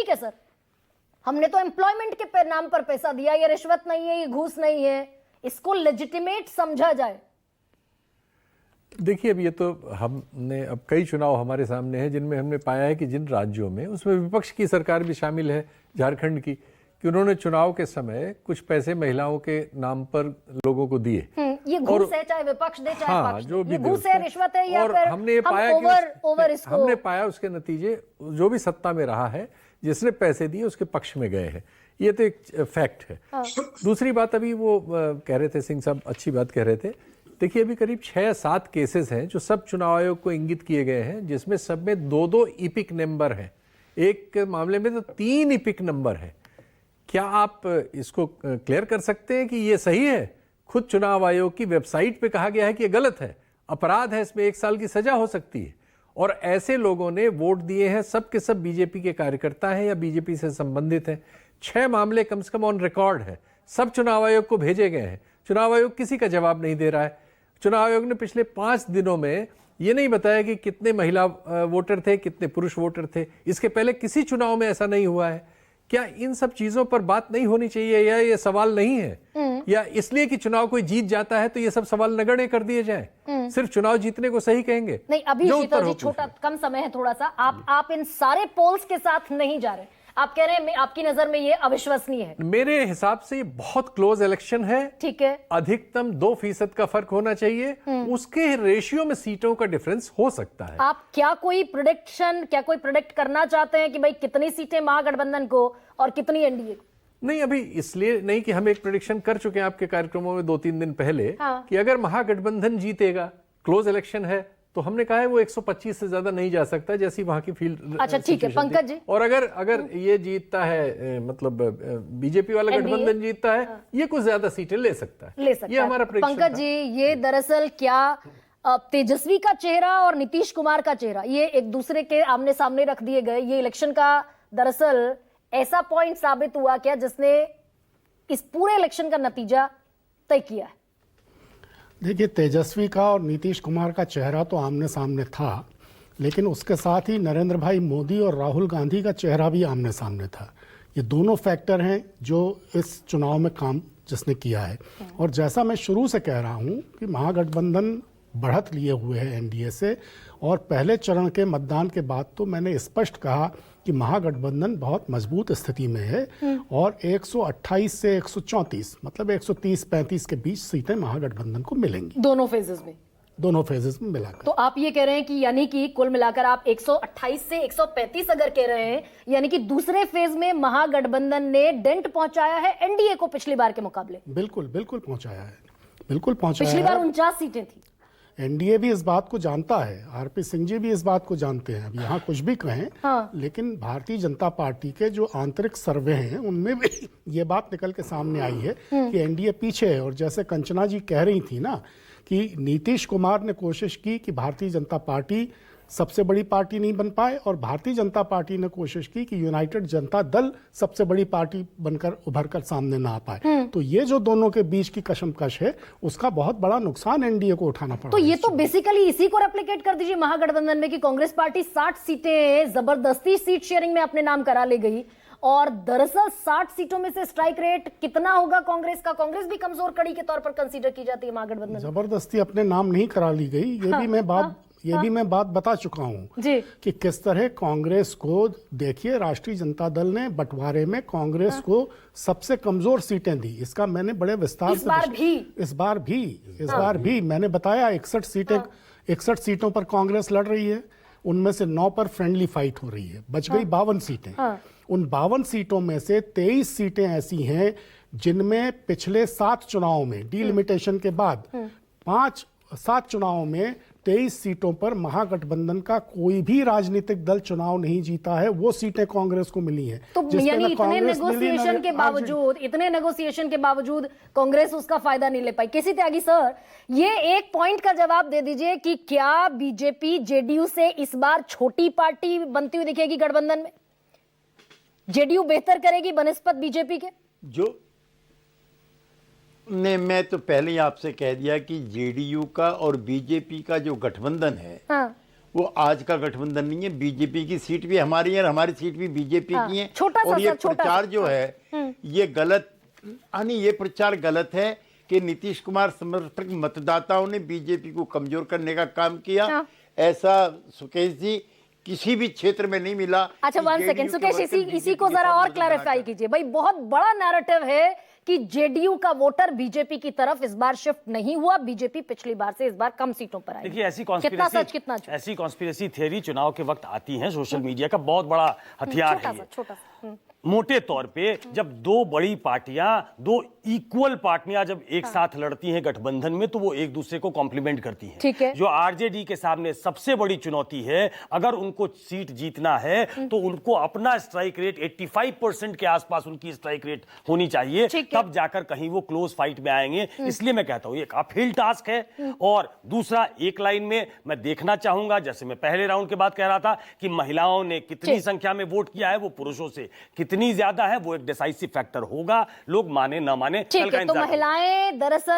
ठीक है सर, हमने तो एम्प्लॉयमेंट के नाम पर पैसा दिया, ये रिश्वत नहीं है, ये घूस नहीं है, इसको लेजिटिमेट समझा जाए। देखिए, अब ये तो हमने अब कई चुनाव हमारे सामने हैं जिनमें हमने पाया है कि जिन राज्यों में, उसमें विपक्ष की सरकार भी शामिल है, झारखंड की, कि उन्होंने चुनाव के समय कुछ पैसे महिलाओं के नाम पर लोगों को दिए। ये घूस है, चाहे विपक्ष दे चाहे हाँ, पक्ष जो दे, भी ये घूस है, रिश्वत है, या और फिर हमने ये पाया इसको हमने पाया उसके नतीजे जो भी सत्ता में रहा है, जिसने पैसे दिए उसके पक्ष में गए हैं। ये तो एक फैक्ट है। दूसरी बात, अभी वो कह रहे थे, सिंह साहब अच्छी बात कह रहे थे। देखिए, अभी करीब 6-7 केसेस हैं जो सब चुनाव आयोग को इंगित किए गए हैं, जिसमें सब में 2-2 इपिक नंबर हैं। एक मामले में तो 3 इपिक नंबर है। क्या आप इसको क्लियर कर सकते हैं कि ये सही है? खुद चुनाव आयोग की वेबसाइट पे कहा गया है कि ये गलत है, अपराध है, इसमें 1 साल की सजा हो सकती है। और ऐसे लोगों ने वोट दिए हैं, सब के सब बीजेपी के कार्यकर्ता हैं या बीजेपी से संबंधित हैं। 6 मामले कम से कम ऑन रिकॉर्ड है, सब चुनाव आयोग को भेजे गए हैं। चुनाव आयोग किसी का जवाब नहीं दे रहा है। चुनाव आयोग ने पिछले 5 दिनों में ये नहीं बताया कि कितने महिला वोटर थे, कितने पुरुष वोटर थे। इसके पहले किसी चुनाव में ऐसा नहीं हुआ है। क्या इन सब चीजों पर बात नहीं होनी चाहिए, या ये सवाल नहीं है, या इसलिए कि चुनाव कोई जीत जाता है तो ये सब सवाल नगण्य कर दिए जाएं? सिर्फ चुनाव जीतने को सही कहेंगे? नहीं, अभी शीतल जी, छोटा कम समय है थोड़ा सा, आप इन सारे पोल्स के साथ नहीं जा रहे। आप कह रहे हैं आपकी नजर में ये अविश्वसनीय है। मेरे हिसाब से ये बहुत क्लोज इलेक्शन है। ठीक है, अधिकतम 2% का फर्क होना चाहिए, उसके रेशियो में सीटों का डिफरेंस हो सकता है। आप क्या कोई प्रेडिक्ट करना चाहते हैं कि भाई कितनी सीटें महागठबंधन को और कितनी एनडीए को? नहीं, अभी इसलिए नहीं कि हम एक प्रेडिक्शन कर चुके हैं आपके कार्यक्रमों में 2-3 दिन पहले, कि अगर महागठबंधन जीतेगा, क्लोज इलेक्शन है, तो हमने कहा है वो 125 से ज्यादा नहीं जा सकता, जैसी वहां की फील्ड। अच्छा, ठीक है पंकज जी। और अगर ये जीतता है, मतलब बीजेपी वाला गठबंधन जीतता है, ये कुछ ज्यादा सीटें ले सकता है। ये हमारा प्रेडिक्शन था। पंकज जी, ये दरअसल क्या तेजस्वी का चेहरा और नीतीश कुमार का चेहरा ये एक दूसरे के आमने सामने रख दिए गए, ये इलेक्शन का दरअसल ऐसा पॉइंट साबित हुआ क्या जिसने इस पूरे इलेक्शन का नतीजा तय किया है? देखिए, तेजस्वी का और नीतीश कुमार का चेहरा तो आमने सामने था, लेकिन उसके साथ ही नरेंद्र भाई मोदी और राहुल गांधी का चेहरा भी आमने सामने था। ये दोनों फैक्टर हैं जो इस चुनाव में काम जिसने किया है। और जैसा मैं शुरू से कह रहा हूं कि महागठबंधन बढ़त लिए हुए है एनडीए से, और पहले चरण के मतदान के बाद तो मैंने स्पष्ट कहा कि महागठबंधन बहुत मजबूत स्थिति में है, और 128 से 134 मतलब 130-35 के बीच सीटें महागठबंधन को मिलेंगी दोनों फेजेस में मिलाकर। तो आप ये कह रहे हैं कि यानी कि कुल मिलाकर आप 128 से 135 अगर कह रहे हैं, यानी कि दूसरे फेज में महागठबंधन ने डेंट पहुंचाया है एनडीए को पिछली बार के मुकाबले। बिल्कुल पहुंचाया है, बिल्कुल पहुंचाया। पिछली बार 49 सीटें थी। एनडीए भी इस बात को जानता है, आरपी सिंह जी भी इस बात को जानते हैं। अब यहाँ कुछ भी कहें, हाँ। लेकिन भारतीय जनता पार्टी के जो आंतरिक सर्वे हैं उनमें भी ये बात निकल के सामने आई है कि एनडीए पीछे है। और जैसे कंचना जी कह रही थी ना कि नीतीश कुमार ने कोशिश की कि भारतीय जनता पार्टी सबसे बड़ी पार्टी नहीं बन पाए, और भारतीय जनता पार्टी ने कोशिश की कि यूनाइटेड जनता दल सबसे बड़ी पार्टी बनकर उभर कर सामने ना आ पाए। तो ये जो दोनों के बीच की कशमकश है, उसका बहुत बड़ा नुकसान एनडीए को उठाना पड़ा। तो ये तो बेसिकली इसी को रेप्लिकेट कर दीजिए महागठबंधन में कि कांग्रेस पार्टी 60 सीटें जबरदस्ती सीट शेयरिंग में अपने नाम करा ले गई, और दरअसल 60 सीटों में से स्ट्राइक रेट कितना होगा कांग्रेस का? कांग्रेस भी कमजोर कड़ी के तौर पर कंसीडर की जाती है महागठबंधन। जबरदस्ती अपने नाम नहीं करा ली गई, ये भी मैं बात बता चुका हूं कि किस तरह कांग्रेस को, देखिए राष्ट्रीय जनता दल ने बंटवारे में कांग्रेस को सबसे कमजोर सीटें दी। इसका मैंने बड़े विस्तार से इस बार भी मैंने बताया। 61 सीटों पर कांग्रेस लड़ रही है, उनमें से 9 पर फ्रेंडली फाइट हो रही है, बच गई 52 सीटें। उन 52 सीटों में से 23 सीटें ऐसी हैं जिनमें पिछले 7 चुनावों में डीलिमिटेशन के बाद 7 चुनावों में 23 सीटों पर महागठबंधन का कोई भी राजनीतिक दल चुनाव नहीं जीता है, वो सीटें कांग्रेस को मिली हैं। तो यानी इतने नेगोशिएशन के बावजूद कांग्रेस उसका फायदा नहीं ले पाई। केसी त्यागी सर, ये एक पॉइंट का जवाब दे दीजिए कि क्या बीजेपी जेडीयू से इस बार छोटी पार्टी बनती हुई दिखेगी गठबंधन में? जेडीयू बेहतर करेगी बनस्पत बीजेपी के? मैं तो पहले ही आपसे कह दिया कि जेडीयू का और बीजेपी का जो गठबंधन है, हाँ। वो आज का गठबंधन नहीं है। बीजेपी की सीट भी हमारी है और हमारी सीट भी बीजेपी की है। छोटा सा और ये सर, छोटा प्रचार सा। जो है ये गलत, ये प्रचार गलत है कि नीतीश कुमार समर्थक मतदाताओं ने बीजेपी को कमजोर करने का काम किया। ऐसा सुकेश जी किसी भी क्षेत्र में नहीं मिला। अच्छा, 1 सेकंड सुकेश, इसी को जरा और क्लैरिफाई कीजिए भाई। बहुत बड़ा नैरेटिव है कि जेडीयू का वोटर बीजेपी की तरफ इस बार शिफ्ट नहीं हुआ, बीजेपी पिछली बार से इस बार कम सीटों पर आई। देखिए, कितना सच कितना झूठ? ऐसी कॉन्स्पिरेसी थियरी चुनाव के वक्त आती है। सोशल मीडिया का बहुत बड़ा हथियार है ये। छोटा सा मोटे तौर पे जब दो बड़ी पार्टियां, दो इक्वल पार्टियां जब एक साथ लड़ती हैं गठबंधन में, तो वो एक दूसरे को कॉम्प्लीमेंट करती हैं। ठीक है। जो आरजेडी के सामने सबसे बड़ी चुनौती है, अगर उनको सीट जीतना है तो उनको अपना स्ट्राइक रेट 85% के आसपास उनकी स्ट्राइक रेट होनी चाहिए, तब जाकर कहीं वो क्लोज फाइट में आएंगे। इसलिए मैं कहता हूं ये अपहिल टास्क है। और दूसरा, एक लाइन में मैं देखना चाहूंगा, जैसे मैं पहले राउंड के बाद कह रहा था कि महिलाओं ने कितनी संख्या में वोट किया है, वो पुरुषों से कितनी ज्यादा है, वो एक डिसाइसिव फैक्टर होगा। लोग माने ना माने, ठीक है। तो महिलाएं दरअसल